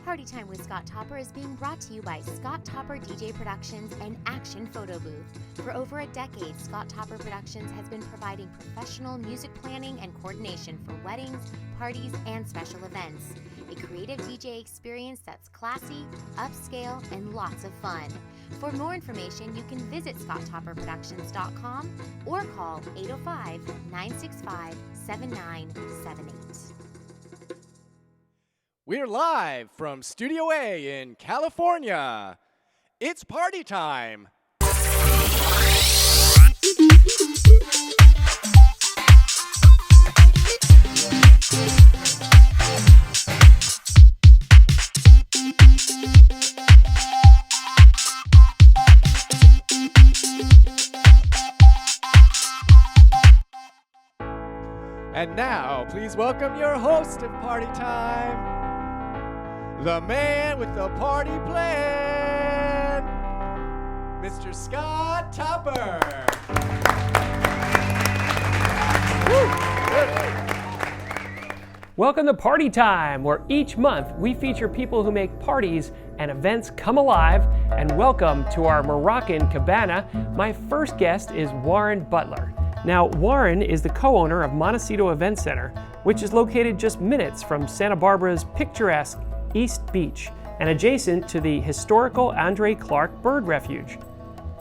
Party Time with Scott Topper is being brought to you by Scott Topper DJ Productions and Action Photo Booth. For over a decade, Scott Topper Productions has been providing professional music planning and coordination for weddings, parties, and special events. A creative DJ experience that's classy, upscale, and lots of fun. For more information, you can visit scotttopperproductions.com or call 805-965-7978. We're live from Studio A in California. It's party time. And now, please welcome your host of Party Time, the man with the party plan, Mr. Scott Topper. Welcome to Party Time, where each month we feature people who make parties and events come alive. And welcome to our Moroccan cabana. My first guest is Warren Butler. Now, Warren is the co-owner of Montecito Event Center, which is located just minutes from Santa Barbara's picturesque East Beach and adjacent to the historical Andre Clark Bird Refuge.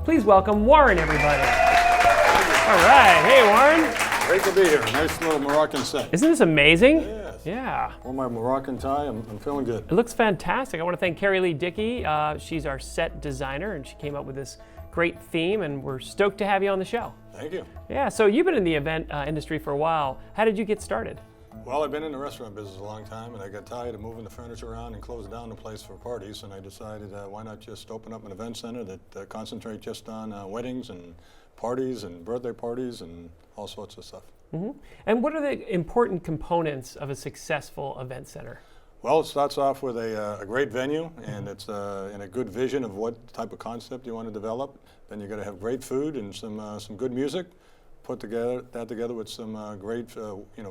Please welcome Warren, everybody. All right, hey Warren. Great to be here. Nice little Moroccan set. Isn't this amazing? Yes. Yeah. Well, my Moroccan tie, I'm feeling good. It looks fantastic. I want to thank Carrie Lee Dickey. She's our set designer, and she came up with this great theme, and we're stoked to have you on the show. Thank you. Yeah, so you've been in the event industry for a while. How did you get started? Well, I've been in the restaurant business a long time, and I got tired of moving the furniture around and closing down the place for parties, and I decided why not just open up an event center that concentrate just on weddings and parties and birthday parties and all sorts of stuff. Mm-hmm. And what are the important components of a successful event center? Well, it starts off with a great venue, and it's and a good vision of what type of concept you want to develop. Then you got to have great food and some good music. Put that together with some great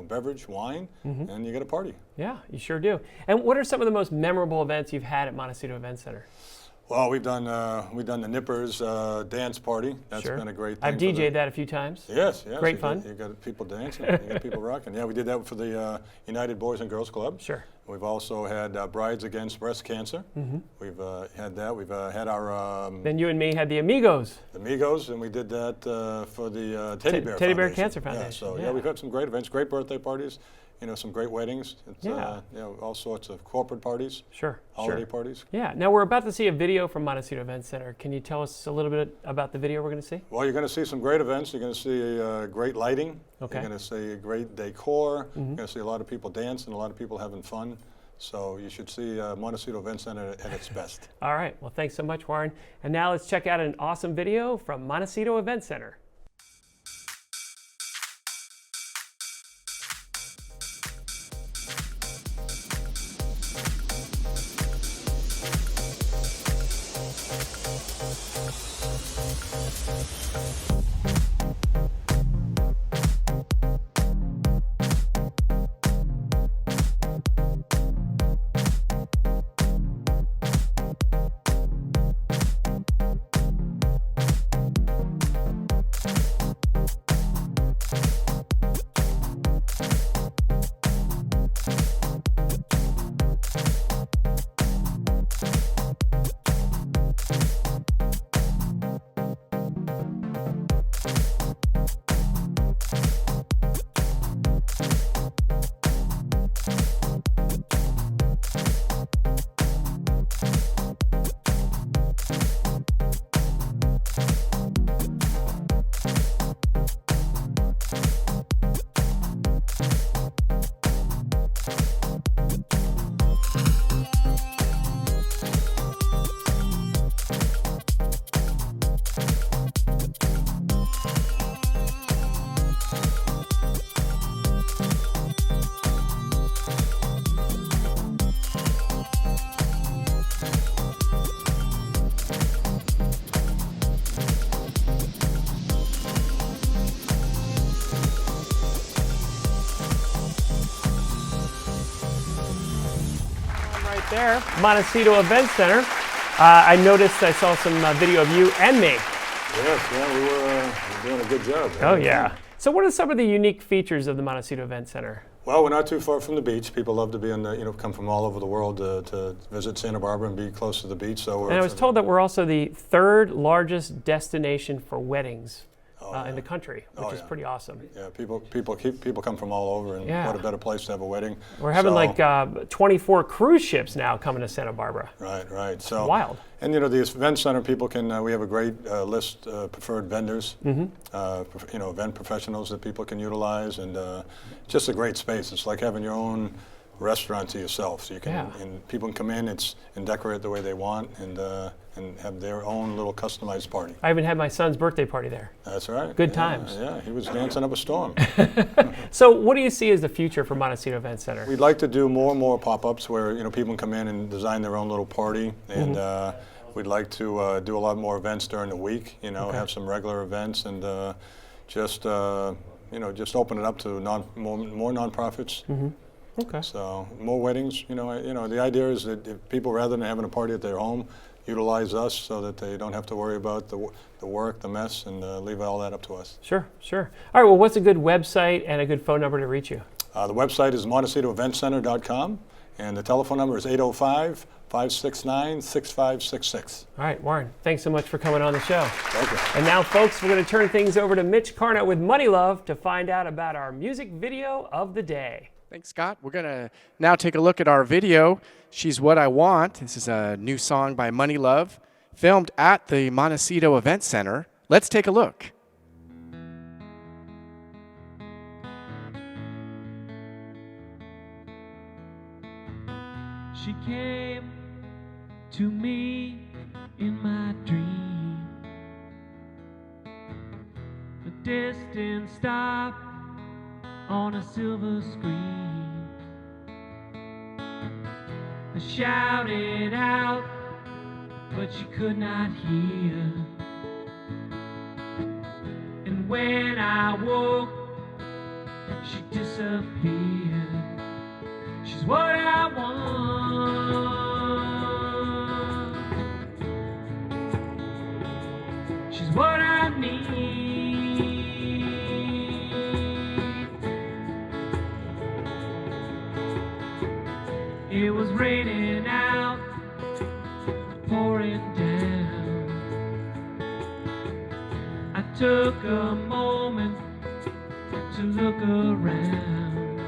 beverage, wine, and you get a party. Yeah, you sure do. And what are some of the most memorable events you've had at Montecito Event Center? Well, we've done the Nippers dance party. That's been a great thing. I've DJ'd that a few times. Yes. Great fun. You got people dancing, you got people rocking. Yeah, we did that for the United Boys and Girls Club. Sure. We've also had Brides Against Breast Cancer. We've had that. We've had our... then you and me had the Amigos. The Amigos, and we did that for the Teddy Bear Teddy Bear Foundation. Cancer Foundation. Yeah, so we've had some great events, great birthday parties, some great weddings. It's, all sorts of corporate parties. Sure. Holiday parties. Yeah. Now we're about to see a video from Montecito Event Center. Can you tell us a little bit about the video we're going to see? Well, you're going to see some great events. You're going to see great lighting. Okay. You're going to see great decor. You're going to see a lot of people dancing, a lot of people having fun. So you should see Montecito Event Center at its best. All right. Well, thanks so much, Warren. And now let's check out an awesome video from Montecito Event Center. right there, Montecito Event Center. I noticed, I saw some video of you and me. Yes, yeah, we were doing a good job. Oh yeah. So what are some of the unique features of the Montecito Event Center? Well, we're not too far from the beach. People love to be in the, come from all over the world to visit Santa Barbara and be close to the beach. So And I was told that we're also the third largest destination for weddings in the country, which is pretty awesome. Yeah, people come from all over, and what a better place to have a wedding. We're having like 24 cruise ships now coming to Santa Barbara. Right. So wild. And the event center, people can. We have a great list of preferred vendors. Event professionals that people can utilize, and just a great space. It's like having your own restaurant to yourself. So you can, and people can come in, and decorate the way they want, and have their own little customized party. I even had my son's birthday party there. That's right. Good times. Yeah, he was dancing up a storm. So what do you see as the future for Montecito Event Center? We'd like to do more and more pop-ups where people can come in and design their own little party, and we'd like to do a lot more events during the week. Have some regular events, and just open it up to more nonprofits. Okay. So more weddings. The idea is that if people, rather than having a party at their home, utilize us so that they don't have to worry about the work, the mess, and leave all that up to us. Sure. All right, well, what's a good website and a good phone number to reach you? The website is montecitoeventcenter.com, and the telephone number is 805-569-6566. All right, Warren, thanks so much for coming on the show. Thank you. And now, folks, we're going to turn things over to Mitch Karno with Moneluv to find out about our music video of the day. Thanks, Scott. We're going to now take a look at our video, She's What I Want. This is a new song by Moneluv, filmed at the Montecito Event Center. Let's take a look. She came to me in my dream, a distant stop on a silver screen. I shouted out, but she could not hear. And when I woke, she disappeared. She's what I want. She's what I need. It was raining out, pouring down. I took a moment to look around.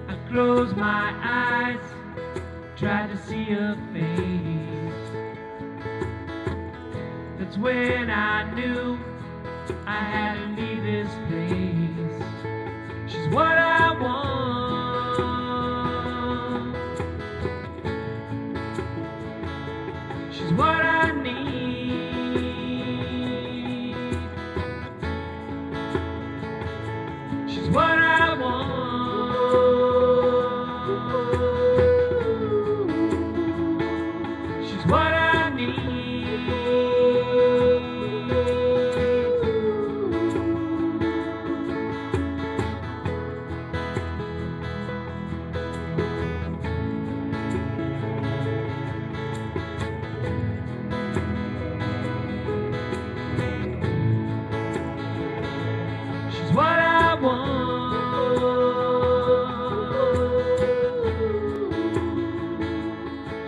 I closed my eyes, tried to see her face. That's when I knew I had to leave this place. She's what I want. She's what I need. She's what I want. She's what I need. She's what I want.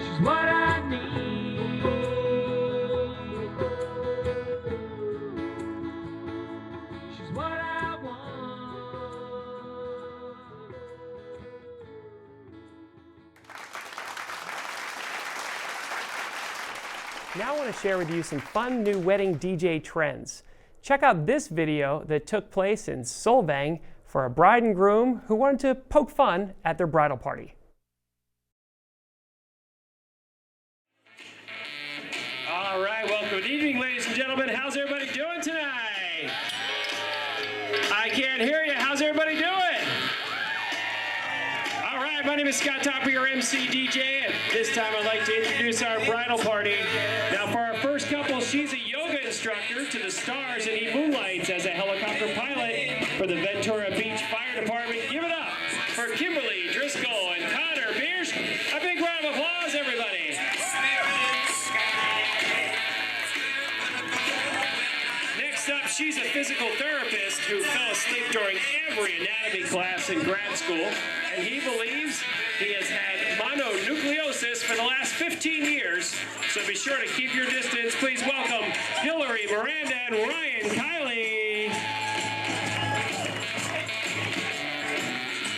She's what I need. She's what I want. Now I want to share with you some fun new wedding DJ trends. Check out this video that took place in Solvang for a bride and groom who wanted to poke fun at their bridal party. All right, well, good evening, ladies and gentlemen. How's everybody doing tonight? I can't hear you. How's everybody doing? All right, my name is Scott Topper, your MC DJ, and this time I'd like to introduce our bridal party. Now, for our first couple, she's a yoga instructor to the stars and he moonlights as a helicopter pilot for the Ventura Beach Fire Department. Give it up for Kimberly Driscoll and Connor B. designers. A big round of applause, everybody. Next up, she's a physical therapist who fell asleep during every anatomy class in grad school, and he believes he has had mononucleosis for the last 15 years. So be sure to keep your distance. Please welcome Hillary, Miranda, and Ryan Kiley.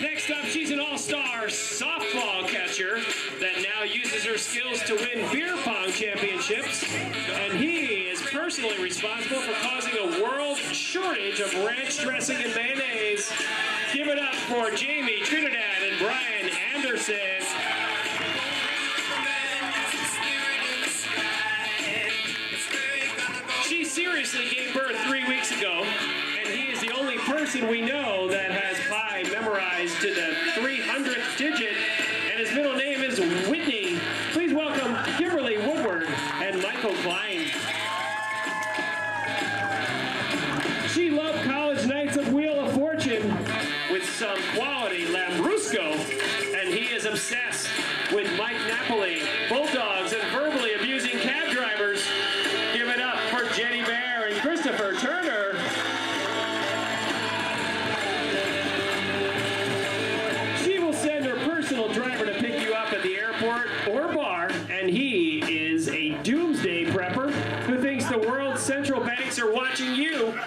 Next up, she's an all-star softball catcher that now uses her skills to win beer pong championships. And he is personally responsible for causing a world shortage of ranch dressing and mayonnaise. Give it up for Jamie Trinidad and Brian Anderson. She seriously gave birth 3 weeks ago, and he is the only person we know that has pi memorized to the 300th digit, and his middle name is Whitney. Please welcome Kimberly Woodward and Michael Klein. She loved college nights of Wheel of Fortune with some quality Lambrusco, and he is obsessed with Mike Napoli, bulldogs, and verbally abusing cab drivers. Give it up for Jenny Bear and Christopher Turner. She will send her personal driver to pick you up at the airport or bar, and he is a doomsday prepper who thinks the world's central banks are watching you.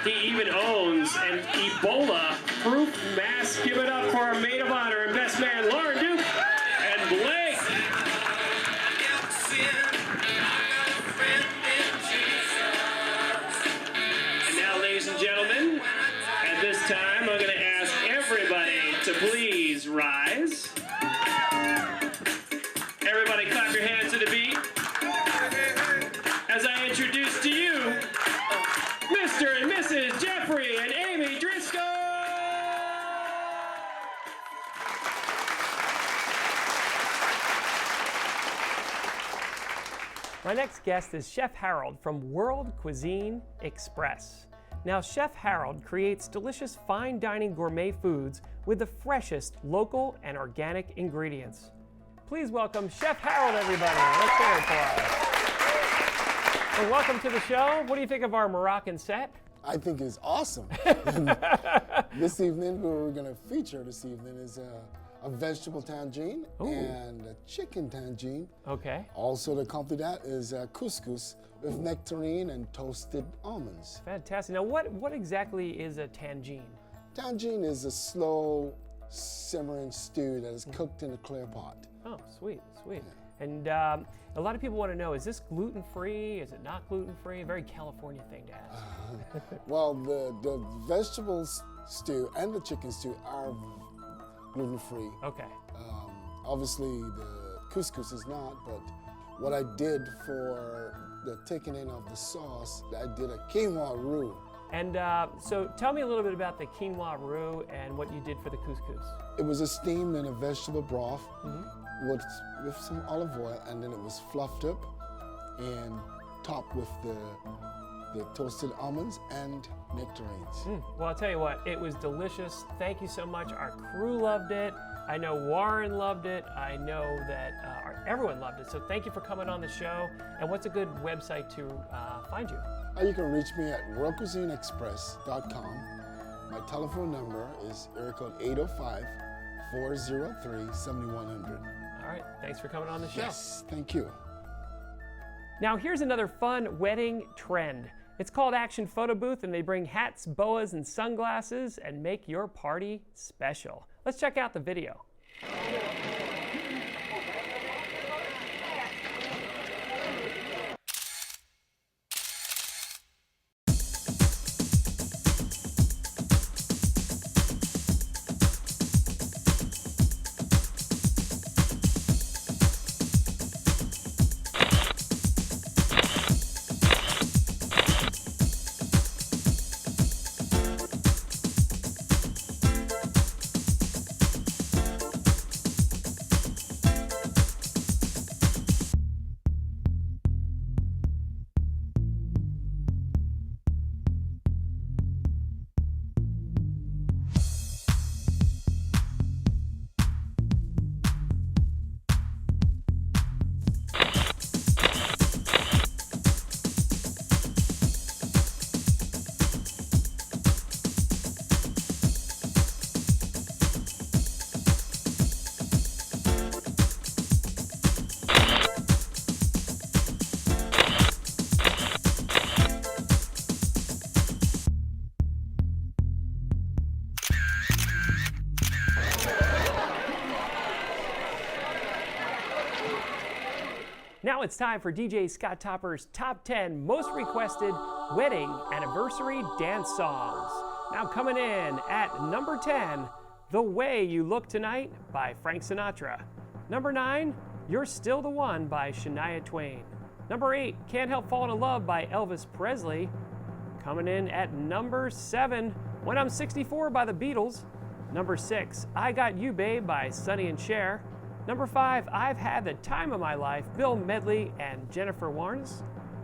He even owns an Ebola-proof mask. Give it up for our maid of honor and best man, Lauren Duke and Blake. And now, ladies and gentlemen, at this time, I'm going to ask everybody to please rise. Everybody clap your hands to the beat. As I introduce to you, Mr. and Mrs. Jeffrey and Amy Driscoll. My next guest is Chef Harold from World Cuisine Express. Now, Chef Harold creates delicious fine dining gourmet foods with the freshest local and organic ingredients. Please welcome Chef Harold, everybody. Let's hear it for us. Well, welcome to the show. What do you think of our Moroccan set? I think it's awesome. This evening, what we're going to feature this evening is a vegetable tangine and a chicken tangine. Okay. Also, to accompany that is couscous with nectarine and toasted almonds. Fantastic. Now, what exactly is a tangine? Tangine is a slow simmering stew that is cooked in a clear pot. Oh, sweet, sweet. And a lot of people want to know, is this gluten-free? Is it not gluten-free? A very California thing to ask. Well, the vegetable stew and the chicken stew are gluten-free. Okay. Obviously, the couscous is not, but what I did for the thickening of the sauce, I did a quinoa roux. And so tell me a little bit about the quinoa roux and what you did for the couscous. It was steamed in a vegetable broth with some olive oil, and then it was fluffed up and topped with the toasted almonds and nectarines. Well, I'll tell you what, it was delicious. Thank you so much. Our crew loved it. I know Warren loved it. I know that everyone loved it. So thank you for coming on the show. And what's a good website to find you? You can reach me at worldcuisineexpress.com. My telephone number is area code 805-403-7100. All right, thanks for coming on the show. Yes, thank you. Now here's another fun wedding trend. It's called Action Photo Booth, and they bring hats, boas, and sunglasses and make your party special. Let's check out the video. Now it's time for DJ Scott Topper's Top 10 Most Requested Wedding Anniversary Dance Songs. Now coming in at number 10, The Way You Look Tonight by Frank Sinatra. Number 9, You're Still the One by Shania Twain. Number 8, Can't Help Falling in Love by Elvis Presley. Coming in at number 7, When I'm 64 by the Beatles. Number 6, I Got You Babe by Sonny and Cher. Number 5, I've Had the Time of My Life, Bill Medley and Jennifer Warnes.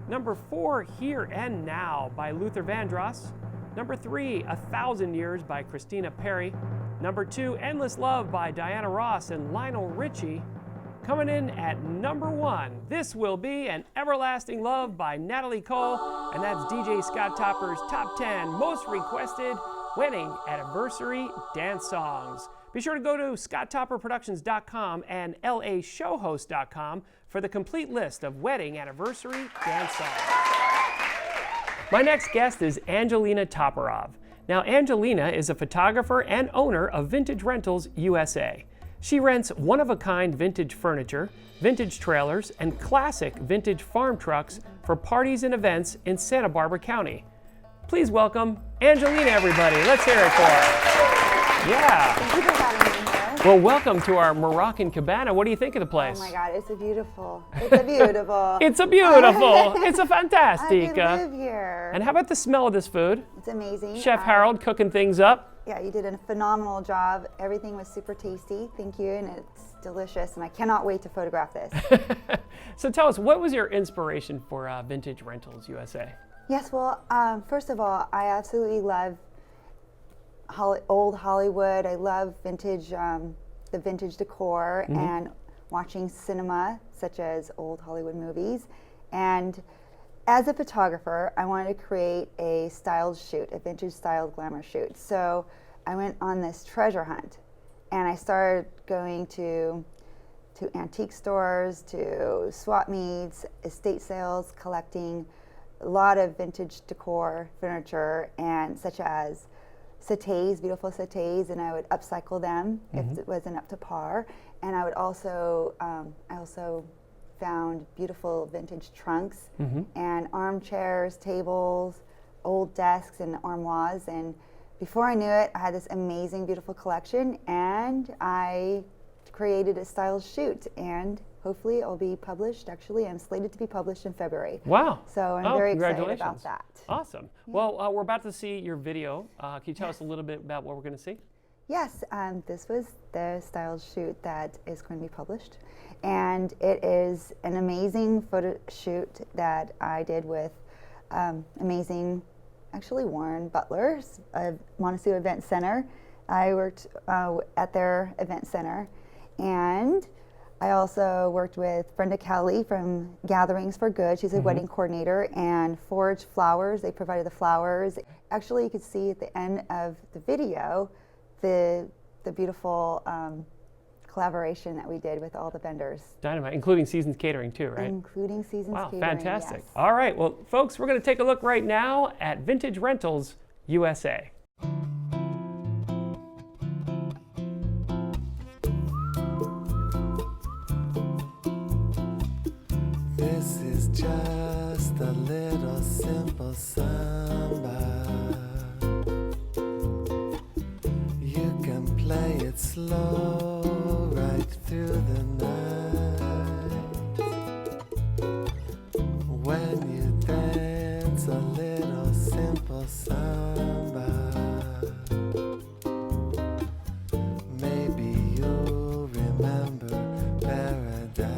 Number 4, Here and Now by Luther Vandross. Number 3, 1,000 Years by Christina Perri. Number 2, Endless Love by Diana Ross and Lionel Richie. Coming in at number 1, This Will Be an Everlasting Love by Natalie Cole. And that's DJ Scott Topper's Top 10 Most Requested Wedding Anniversary Dance Songs. Be sure to go to scotttopperproductions.com and lashowhost.com for the complete list of wedding anniversary dance songs. My next guest is Angelina Topper. Now, Angelina is a photographer and owner of Vintage Rentals USA. She rents one-of-a-kind vintage furniture, vintage trailers, and classic vintage farm trucks for parties and events in Santa Barbara County. Please welcome Angelina, everybody. Let's hear it for her. Yeah. Thank you for having me here. Well, welcome to our Moroccan cabana. What do you think of the place? Oh my God, it's a beautiful. It's a beautiful. It's a beautiful. It's a fantastic. I could live here. And how about the smell of this food? It's amazing. Chef Harold cooking things up. Yeah, you did a phenomenal job. Everything was super tasty. Thank you, and it's delicious. And I cannot wait to photograph this. So tell us, what was your inspiration for Vintage Rentals USA? Yes, well, first of all, I absolutely love old Hollywood. I love vintage, the vintage decor and watching cinema, such as old Hollywood movies. And as a photographer, I wanted to create a styled shoot, a vintage styled glamour shoot. So I went on this treasure hunt, and I started going to antique stores, to swap meets, estate sales, collecting a lot of vintage decor, furniture, and such as settees, beautiful settees, and I would upcycle them if it wasn't up to par. And I would also, I also found beautiful vintage trunks and armchairs, tables, old desks, and armoires. And before I knew it, I had this amazing, beautiful collection, and I created a styled shoot, and hopefully it'll be published. Actually, I'm slated to be published in February. Wow. So I'm very excited about that. Awesome. Yeah. Well, we're about to see your video. Can you tell us a little bit about what we're going to see? Yes, this was the styled shoot that is going to be published. And it is an amazing photo shoot that I did with amazing, actually, Warren Butler of Montecito Event Center. I worked at their event center. And I also worked with Brenda Cowley from Gatherings for Good. She's a wedding coordinator, and Forage Flowers. They provided the flowers. Actually, you could see at the end of the video the beautiful collaboration that we did with all the vendors. Dynamite, including Seasons Catering too, right? Including Seasons Catering, fantastic. Yes. All right, well, folks, we're going to take a look right now at Vintage Rentals USA. This is just a little simple samba. You can play it slow right through the night. When you dance a little simple samba, maybe you'll remember paradise.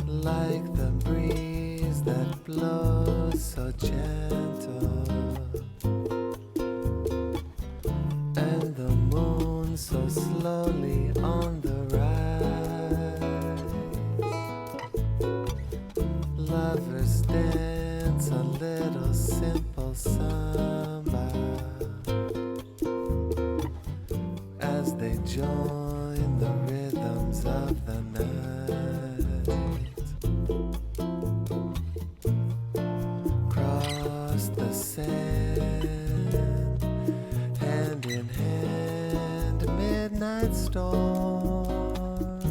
Like the breeze that blows so gentle, and the moon so slowly on the rise. Lovers dance a little simple samba as they join the rhythms of the night. Cross the sand, hand in hand, midnight storm.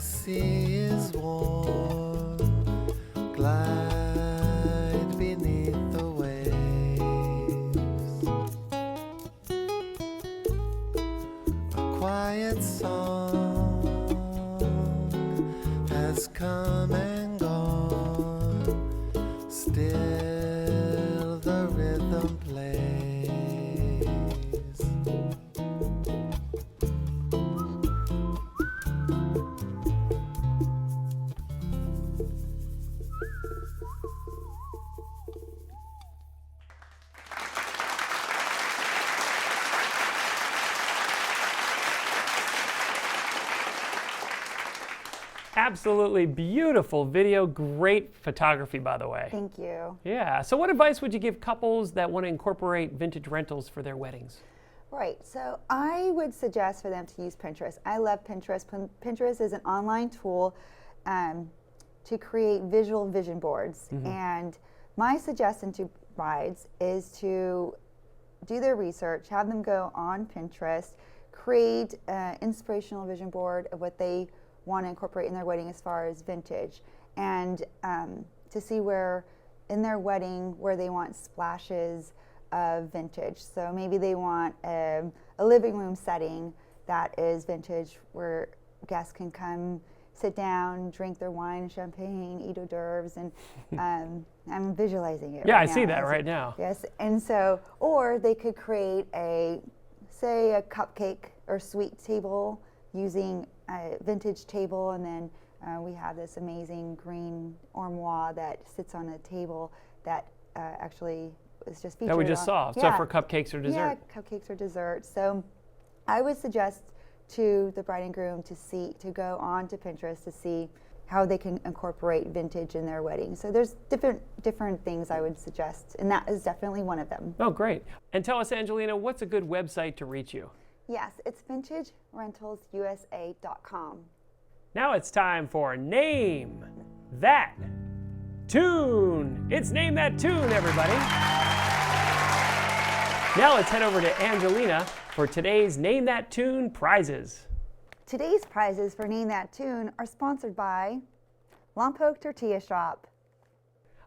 sea is warm, glide beneath the waves. A quiet song has come and gone, still the rhythm plays. Absolutely beautiful video. Great photography, by the way. Thank you. Yeah. So what advice would you give couples that want to incorporate vintage rentals for their weddings? Right, so I would suggest for them to use Pinterest. I love Pinterest. Pinterest is an online tool to create visual vision boards. And my suggestion to brides is to do their research, have them go on Pinterest, create an inspirational vision board of what they want to incorporate in their wedding as far as vintage, and to see where in their wedding where they want splashes of vintage. So maybe they want a living room setting that is vintage, where guests can come, sit down, drink their wine and champagne, eat hors d'oeuvres, and I'm visualizing it. Yeah, right I see now. that right now. Yes, and so, or they could create say a cupcake or sweet table using a vintage table, and then we have this amazing green armoire that sits on a table that actually is just featured. That we just saw. Yeah. So for cupcakes or dessert. Yeah, cupcakes or dessert. So I would suggest to the bride and groom to go on to Pinterest to see how they can incorporate vintage in their wedding. So there's different things I would suggest, and that is definitely one of them. Oh, great. And tell us, Angelina, what's a good website to reach you? Yes, it's vintagerentalsusa.com. Now it's time for Name That Tune. It's Name That Tune, everybody. Now let's head over to Angelina for today's Name That Tune prizes. Today's prizes for Name That Tune are sponsored by Lompoc Tortilla Shop.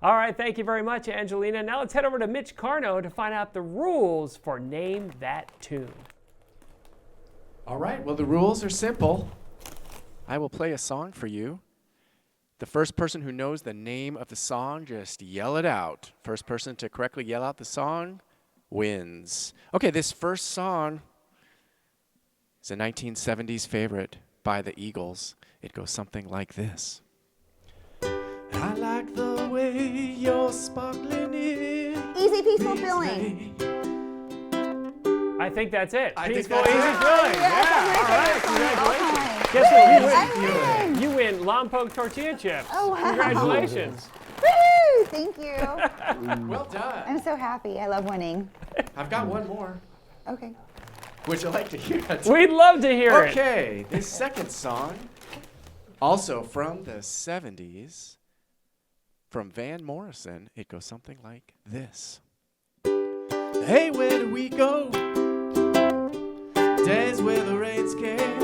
All right, thank you very much, Angelina. Now let's head over to Mitch Karno to find out the rules for Name That Tune. All right, well, the rules are simple. I will play a song for you. The first person who knows the name of the song, just yell it out. First person to correctly yell out the song wins. Okay, this first song is a 1970s favorite by the Eagles. It goes something like this. I like the way you're sparkling in. Easy Peaceful Feeling. I think that's it. I think Peaceful, that's easy it. feeling. Yes, Yeah, all right, congratulations. Okay. Guess what? I win. You win Lompoc Tortilla Chips. Oh, wow. Congratulations. Woo! Thank you. Well done. I'm so happy. I love winning. I've got one more. Okay. Would you like to hear it? We'd love to hear it. Okay, this second song, also from the 70s, from Van Morrison, it goes something like this. Hey, where do we go? Days where the rains came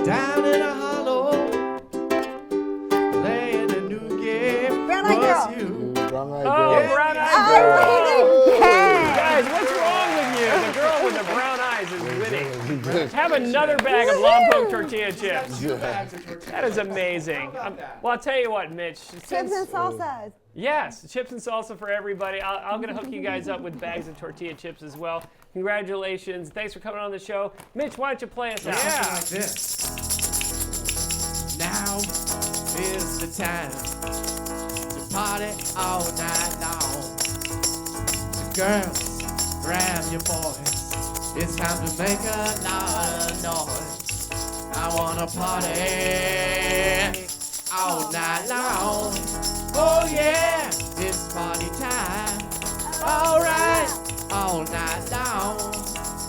down in a hollow, playing a new game. Brown Eyed Girl. Was you? Brown Eyed Oh, Girl. brown eyes. Guys, what's wrong with you? The girl with the brown eyes is winning. Have another bag of Lompoc Tortilla Chips. That is amazing. Well, I'll tell you what, Mitch. Chips and salsas. Yes, chips and salsa for everybody. I'm going to hook you guys up with bags of tortilla chips as well. Congratulations. Thanks for coming on the show. Mitch, why don't you play us out? Yeah, like this. Now is the time to party all night long. So girls, grab your boys. It's time to make a lot of noise. I wanna party all night long. Oh yeah, it's party time. All right, all night long.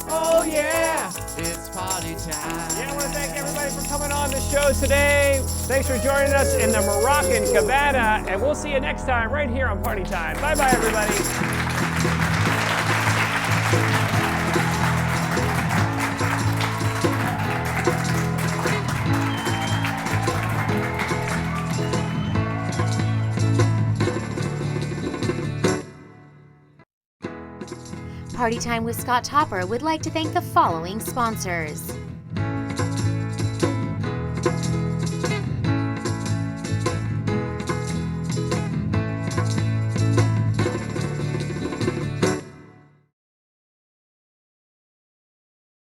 Oh yeah, it's party time. Yeah, I want to thank everybody for coming on the show today. Thanks for joining us in the Moroccan Cabana, and we'll see you next time right here on Party Time. Bye-bye, everybody. Party Time with Scott Topper would like to thank the following sponsors: